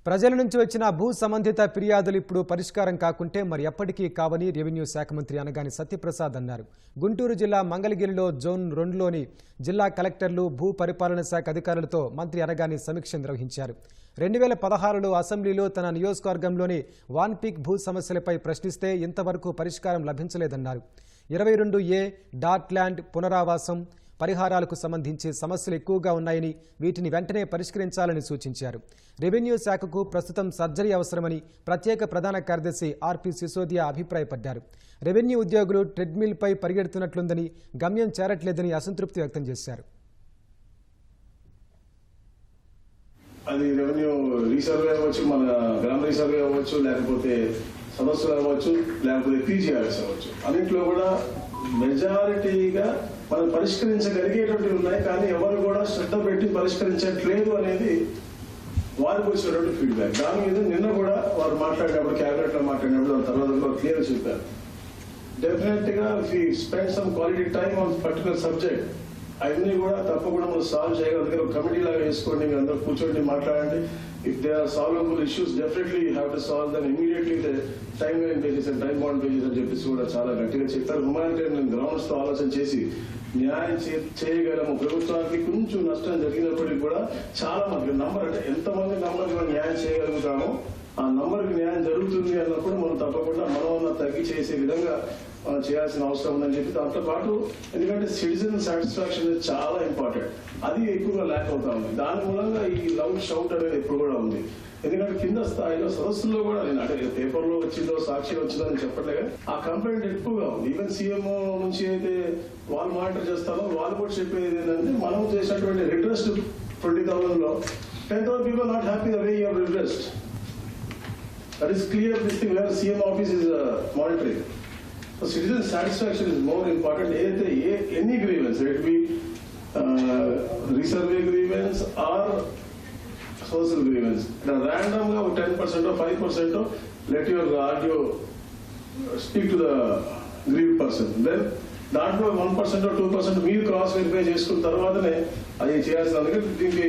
ప్రజల నుంచి వచ్చిన భూ సంబంధిత ఫిర్యాదులు ఇప్పుడు పరిష్కారం కాకుంటే మరి ఎప్పటికీ కావని రెవెన్యూ శాఖ మంత్రి అనగాని సత్యప్రసాద్ అన్నారు. గుంటూరు జిల్లా మంగళగిరిలో జోన్ 2లోని జిల్లా కలెక్టర్లు భూ పరిపాలన శాఖ అధికారులతో మంత్రి అనగాని సమీక్ష నిర్వహించారు. 2016లో అసెంబ్లీలో తన నియోజకవర్గంలోని వాన్ పీక్ భూ సమస్యలపై ప్రశ్నిస్తే ఇంతవరకు పరిష్కారం లభించలేదన్నారు. 22A డాట్ ల్యాండ్ పునరావాసం పరిహారాలకు సంబంధించి సమస్యలు ఎక్కువగా ఉన్నాయని వీటిని వెంటనే పరిష్కరించాలని సూచించారు. రెవెన్యూ శాఖకు ప్రస్తుతం సర్జరీ అవసరమని ప్రత్యేక ప్రధాన కార్యదర్శి ఆర్పి సిసోదియా అభిప్రాయపడ్డారు. రెవెన్యూ ఉద్యోగులు ట్రెడ్మిల్పై పరిగెడుతున్నట్లుందని, గమ్యం చేరట్లేదని అసంతృప్తి వ్యక్తం చేశారు. అది రెవెన్యూ రీసర్వే అవ్వచ్చు, మన గ్రామ రీసర్వే అవ్వచ్చు, లేకపోతే సమస్యలు అవ్వచ్చు, లేకపోతే పీజీఆర్ఎస్ అవ్వచ్చు, అన్నింటిలో కూడా మెజారిటీగా మనం పరిష్కరించగలిగేటువంటివి ఉన్నాయి. కానీ ఎవరు కూడా శ్రద్ధ పెట్టి పరిష్కరించట్లేదు అనేది వారికి వచ్చినటువంటి ఫీడ్బ్యాక్. దాని మీద నిన్న కూడా వారు మాట్లాడినప్పుడు, క్యాబినెట్ లో మాట్లాడినప్పుడు తర్వాత క్లియర్ చెప్పారు. డెఫినెట్ గా we spend some quality time on particular subject, అవన్నీ కూడా తప్పకుండా మనం సాల్వ్ చేయగలం. అందుకని ఒక కమిటీ లాగా వేసుకోండి, మీరు అందరూ కూర్చోండి, మాట్లాడండి. If they are solvable issues definitely you have to solve them immediately. Timeline basis and time bound basis అని చెప్పేసి కూడా చాలా గట్టిగా చెప్పారు. హ్యుమానిటేరియన్ గ్రౌండ్స్ తో ఆలోచన చేసి న్యాయం చేయగలము. ప్రభుత్వానికి కొంచెం నష్టం జరిగినప్పటికీ కూడా చాలా మంది నంబర్, అంటే ఎంతమంది నంబర్కి మనం న్యాయం చేయగలుగుతామో ఆ నంబర్కి న్యాయం జరుగుతుంది అన్నప్పుడు మనం తప్పకుండా మనం తగ్గి చేసే విధంగా మనం చేయాల్సిన అవసరం ఉందని చెప్పి, దాంతో పాటు ఎందుకంటే సిటిజన్ సాటిస్ఫాక్షన్ చాలా ఇంపార్టెంట్, అది ఎక్కువగా ల్యాక్ అవుతా ఉంది. దాని మూలంగా ఈ లౌడ్ షౌట్ అనేది ఎప్పుడు కూడా ఉంది. ఎందుకంటే కింద స్థాయిలో సదస్సుల్లో కూడా, నేను అంటే పేపర్లో వచ్చిందో సాక్షి వచ్చిందో అని చెప్పట్లేదు, ఆ కంప్లైంట్ ఎక్కువగా ఉంది. ఈవెన్ సీఎంఓ నుంచి అయితే వాళ్ళు మానిటర్ చేస్తారో వాళ్ళు కూడా చెప్పేది ఏంటంటే, మనం చేసినటువంటి request 20,000లో 10,000 people not happy the way you have request. That is clear. This thing where CM office is monitoring. So citizen satisfaction is more important. Any grievance, it be resurvey grievance or social grievance. Randomly 10% or 5% let your RDO speak to the grieved person. Then దాంట్లో 1% or 2% మీరు cross verify చేసుకున్న తర్వాతనే అది చేయాల్సిన. అందుకని దీనికి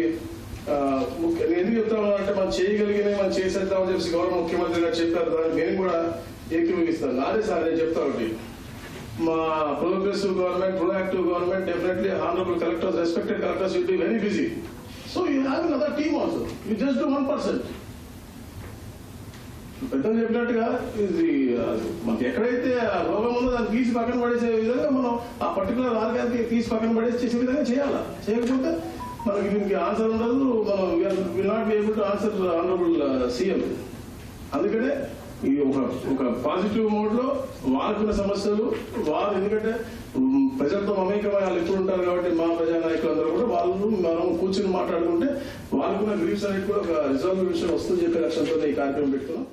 ఎందుకు చెప్తాను అంటే, మనం చేయగలిగినవి మనం చేసేద్దామని చెప్పి గౌరవ ముఖ్యమంత్రి గారు చెప్పారు. దాన్ని నేను కూడా ఏకీభవిస్తాను. నాదే సార్ నేను చెప్తా ఒకటి, మా progressive government, proactive government, definitely honourable collectors, respected collectors will be very busy. So you have another team also, you just do 1%. పెద్దలు చెప్పినట్టుగా ఇది మనకి ఎక్కడైతే రోగం ఉందో దాన్ని తీసి పక్కన పడేసే విధంగా మనం ఆ పర్టికులర్ ఆర్గానికి తీసి పక్కన పడేసి చేసే విధంగా చేయాలా. చేయకపోతే మనకి దీనికి ఆన్సర్ ఉండదు. మనం will not be able to answer honourable CM. అందుకనే ఈ ఒక పాజిటివ్ మోడ్ లో వారుకున్న సమస్యలు వారు, ఎందుకంటే ప్రజలతో మమేకమై వాళ్ళు ఎప్పుడు ఉంటారు కాబట్టి, మా ప్రజానాయకులందరూ కూడా వాళ్ళు మనం కూర్చొని మాట్లాడుకుంటే వాళ్ళకున్న గ్రీవ్స్ అనేది కూడా ఒక రిజాల్వ్ విషయం వస్తుందని చెప్పే లక్ష్యంతో ఈ కార్యక్రమం పెట్టుకున్నాం.